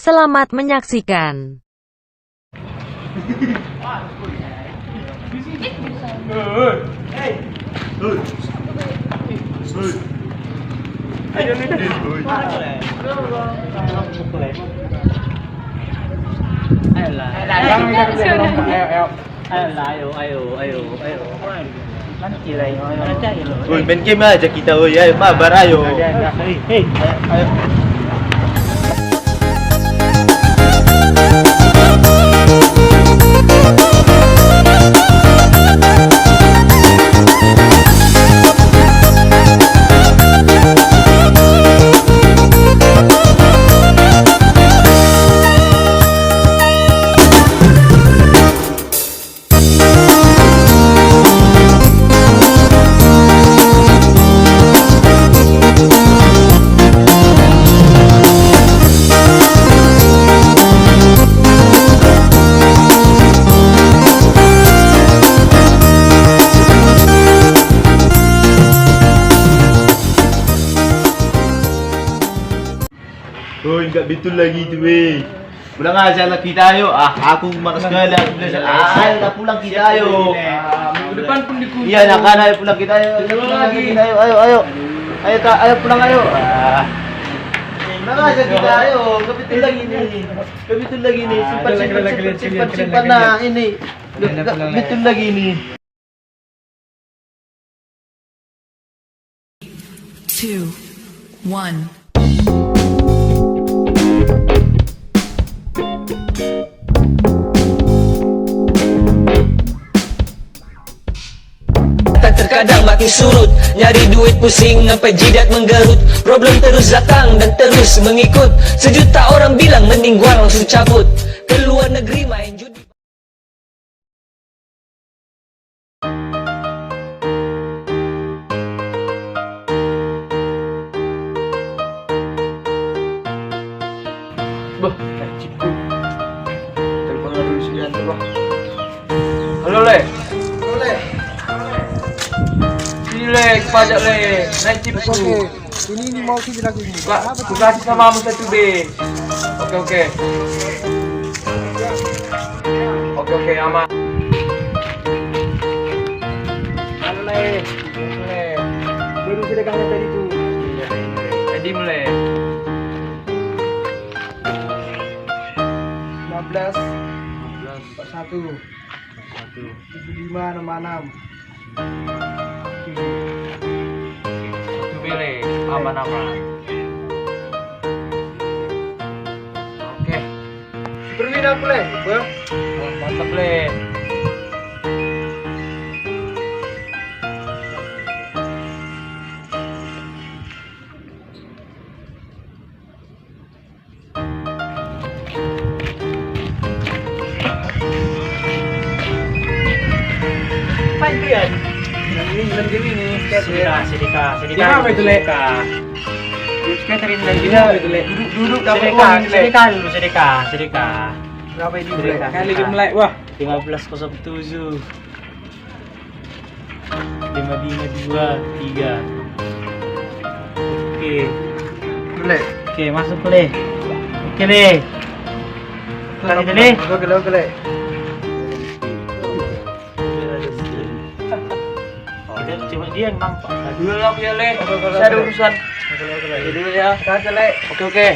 Selamat menyaksikan. Main game aja kita, ayo mabar ayo. Ayo. Oh, enggak betul lagi itu, weh. Pulang aja lah kita, ayo. Aku malas sekali. Ayo, dah pulang kita, ayo. Minggu depan pun dikunci. Iya, nak kan, ayo pulang kita, ayo. Pulang lagi. Ayo. Ayo, Kak, ayo pulang, ayo. Pulang aja kita, ayo. Enggak betul lagi nih. Enggak betul lagi nih. Simpan. Nah, ini. Enggak betul lagi nih. 2, 1. Terkadang makin surut, nyari duit pusing sampai jidat menggerut. Problem terus datang dan terus mengikut. Sejuta orang bilang mending gua langsung cabut ke luar negeri main judi. Bah, cipku. Telepon dulu sekian tuh, Bang. Halo, Le. Le, pajak Le, naik chipku. Ini mau sih lagi ini. Aku kasih sama kamu satu B. Oke. Oke, aman. Halo Le. Baru sedekahnya tadi tuh. Jadi mulai. 15 41 75 66. Itu pilih aman-aman. Oke. Berminat aku Le. Mantap Le. Nan gini nih. Sedekah. Gimana itu, Le? Catering dan Gini apa itu, Le? Duduk dapat uang, Le. sedekah. Berapa ini, Le? Sedekah. Kali gemlek, wah. 1507 5523 Le. Oke, masuk Le. Oke Le. Kali itu Le. Oke, Le. Cuma dia yang nampak. Dulu lah ya Le. Saya ada urusan. Oke. Dulu ya. Kata, Le. Oke.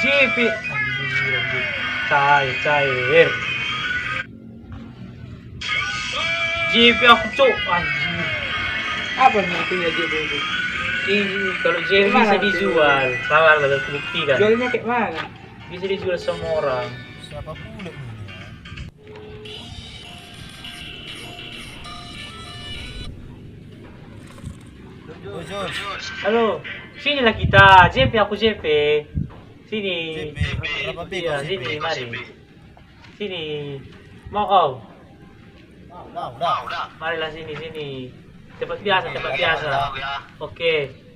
Jipi. Cair. Jipi aku cuk. Anjir. Apa nih artinya dia itu? Kalau JP bisa dijual, salah lah bukti kan. Jualnya kayak mana? Bisa dijual semua orang. Halo, sinilah kita. JP aku JP. Sini. Iya, sini mari. Sini. Mau kau? Udah. Marilah sini. Tempat biasa. Oke.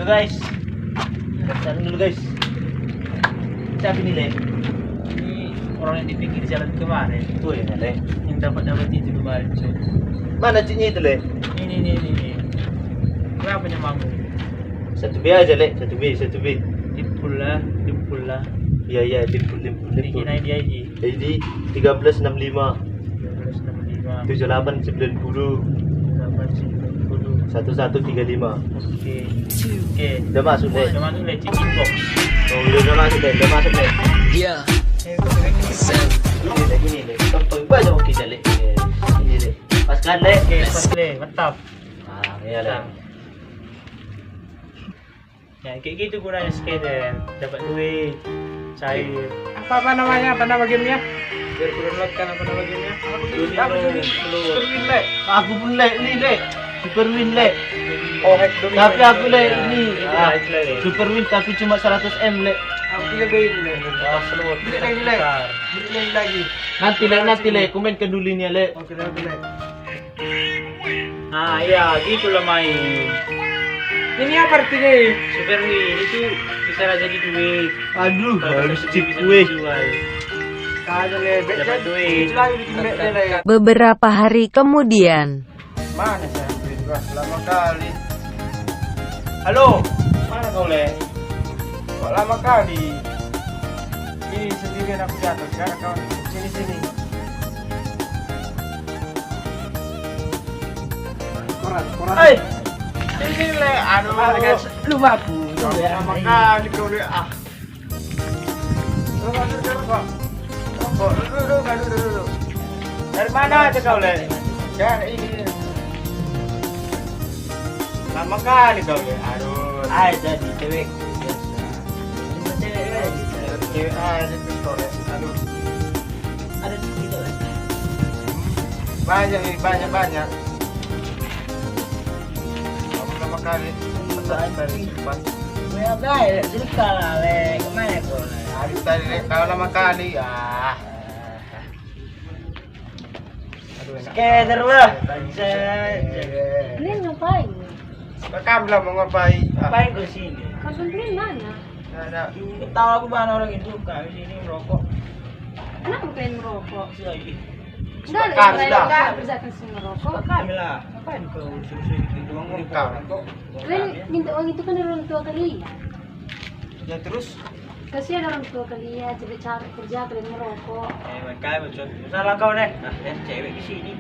Dulu guys. Cari dulu guys. Siapa ini Le? Ini orang yang di pinggir jalan kemarin. Oh ya Le. Yang dapat itu kemarin. So. Mana ciknya itu Le? Ini. Kenapa nyamamu? 1B aja Le. 1B. Timpul lah. Iya, timpul. Bikin ID. ID 1365 1365 78 90 890. 1135. Oke. Udah masuk Le. Udah masuk Le, check inbox. Oh, udah masuk Le. Yeah. Ini Le. Tampang banyak oke Le. Ini Le. Paskan Le. Oke, pas Le, mantap. Ah, iya Le. Ya, kayak gitu gunanya skater. Dapat duit, cair. Apa namanya? Apa nama gamenya? Biar ku downloadkan apa nama gamenya? Apa ini? Superwin, Le. Aku pun Le, ini Le. Superwin Le. Oh, hack domain. Tapi aku Le ini. Ah, itu Le. Superwin tapi cuma 100M Le. Aku punya game, Le. Ah, slow. Beli lagi, Le. Beli lagi. Nanti Le, komen ke dulu ini Le. Oke, Le. Nah, iya, gitulah main. Ini apa artinya? Superwin itu bisa jadi duit. Aduh, Kalau harus bisa chip bisa gue. dijual. Kagak Le, Dapat duit. Itu lagi bikin bet Le. Beberapa hari kemudian. Mana saya duit gua? Lama kali. Halo, mana kau Le? Kok lama kali? Ini sendirian aku jatuh. Sekarang kau sini. Koran. Hei, sini Le. Aduh, Lupa aku. Lama kali kau Le. Duduk kok. Duduk. dari mana aja kau Le? Jangan ini. Lama kali kau Le. Aduh, Jadi cewek. Cewek aja tuh kau Le. Aduh. Ada gitu Le. Banyak. Kamu lama kali. Cepat. Cerita lah Le. Kemana kau Le? Habis tadi Le, kau lama kali. Aduh enak. Skater lah. Ini ngapain? Kamu lah mau ngapain? Ngapain ke sini? Kapan beli mana? Ada. Tahu aku mana orang itu kami sini merokok. Kenapa pengen merokok? Lagi. Enggak ada Makan, yang lain sudah. enggak bisa kasih merokok. Kami lah. Ngapain kau suruh gitu uang Kau. Kalian minta uang itu kan dari orang tua kalian. Ya terus. Kasihan orang tua kalian jadi cari kerja kalian merokok. Makanya bocor. Salah kau deh. Nah, cewek di sini.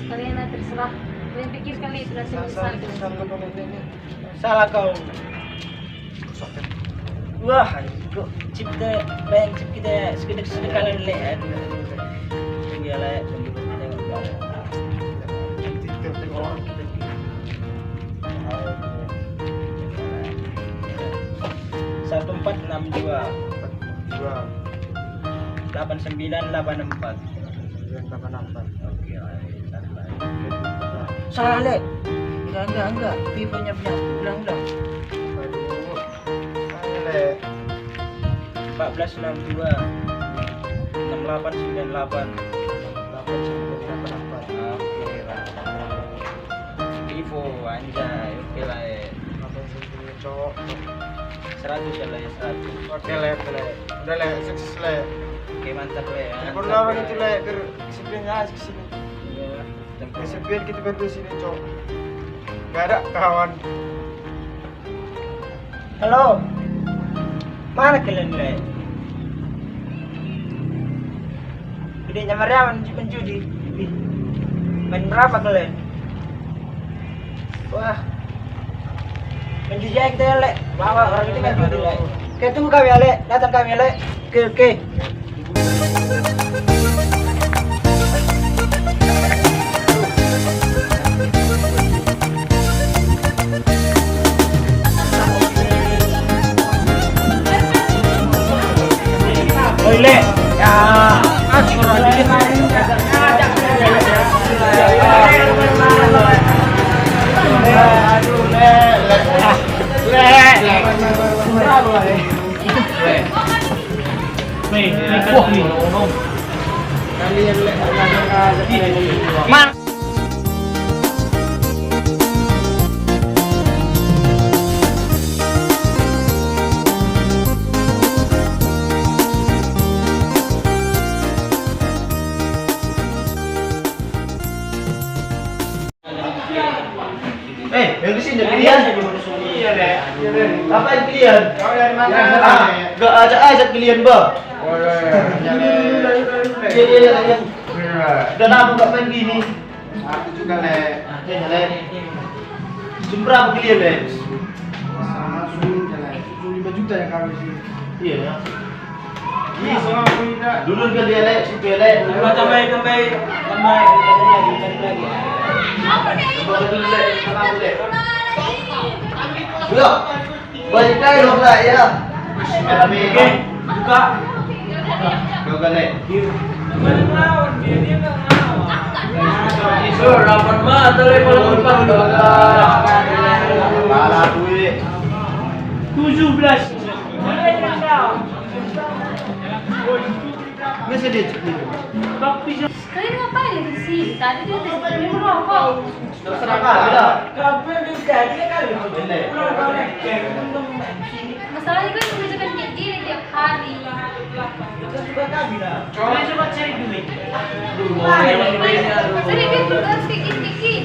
Kalian terserah. Kalian pikir kalian sudah selesai. Salah kau. Wah, kok chip kita sekedar lihat. Dia lah satu 462 8984. Salah Le. Enggak. Vivonya punya. Ulang. Aduh. Aneh. 1462 6898. Oke lah. Vivo anjay, oke lah ya. Cowok 100 ya lah ya 100. Oke lah, udah lah, sukses lah. Oke mantap lah ya. Pernah orang itu lah, kesempatnya kesini. Iya. Kesepian kita berdua sini cowok. Gak ada kawan. Halo. Mana kalian lah? Gedenya Maria menjudi. Main berapa kalian? Wah. Menjudi aja kita le. Bawa orang itu main judi le. Oke tunggu kami le. Datang kami le. Oke. Le. Ya. Asik orang ini. Aduh, yang di sini pilihan. Iya, Le. Apa yang pilihan? Kau dari mana? Enggak ajak pilihan, Ba. Oh, iya. Iya. Udah lama enggak main gini. Aku juga le. Ya, Le. Jam berapa pilihan, Le? Sama 75 juta yang kami sih. Iya ya. Iya, sama kita. Dulu kan dia Le, situ Le. Tambah. Dulu Le, sama Le. Yo. Balik kayo dong, Le, ya. Oke. Buka. Buka Le. Isu rapat mah tadi malam Pala duit. 17. Biasa dia cek gitu. Kalian ngapain di sini? Tadi dia udah merokok. Terserah kali lah. Masalahnya kan kebijakan kayak gini tiap hari. Sering dia bergerak sedikit-sedikit.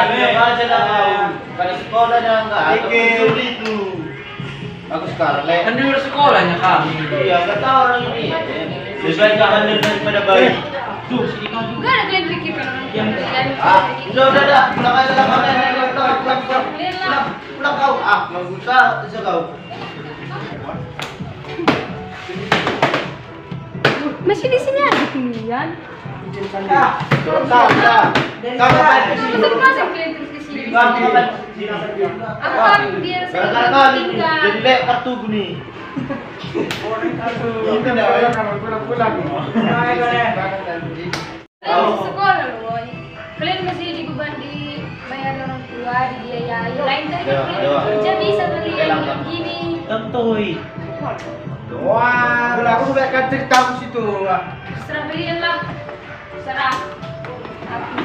Diam aja lah kau. Pada sekolah dah enggak. Pikir itu. Aku sekarang Le. Kan di sekolahnya kami. Iya, enggak tahu orang ini. Lebih jangan daripada baik. Tuh, sini kau juga. Enggak ada kalian pikirkan orang tua kalian. Udah. Pulang aja lah kau. Pulang kau. Mau buka bisa kau. Masih di sini aja kalian. Kau ngapain ke sini? Masa masih kalian terus ke sini? Kau ngapain ke sini? Aku kan biar Gara-gara kali jadi Le kartu gini. Itu dah ya kalau pulang. Kalian masih sekolah loh. Kalian masih dibeban dibayar orang tua, dibiayai. Lain dari kalian kerja bisa kalian begini. Tentoi. Wah, aku bakal cerita aku situ. Serah kalian lah. Serah. Aku.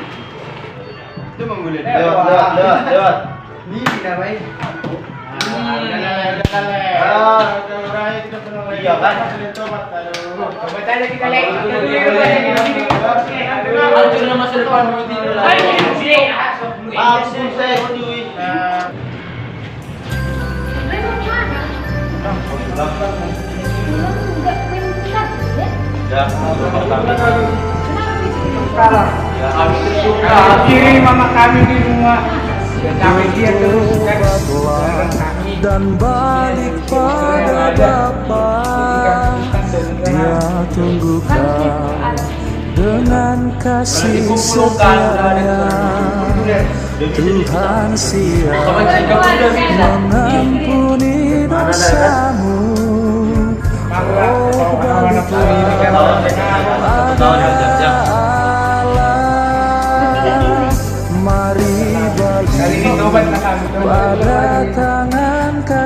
Itu mengulit. Lewat. Ini tidak baik. Iya kan? Coba tanya kita lagi. Hancur masa depan begitu lah. Aku saya cuy. Kalian mau kemana? Pulang enggak main pelat ya? Ya, Kenapa sih? Kiri mama kami di rumah. Kami dia terus dan balik pada dapat dia tunggukan dengan kasih setia Tuhan siap mengampuni dosamu oh balik Allah mari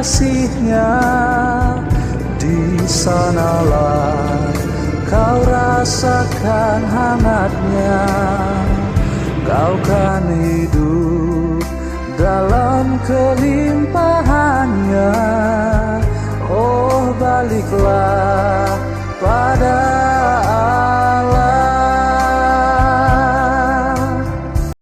kasihnya, di sanalah kau rasakan hangatnya. Kau kan hidup dalam kelihatan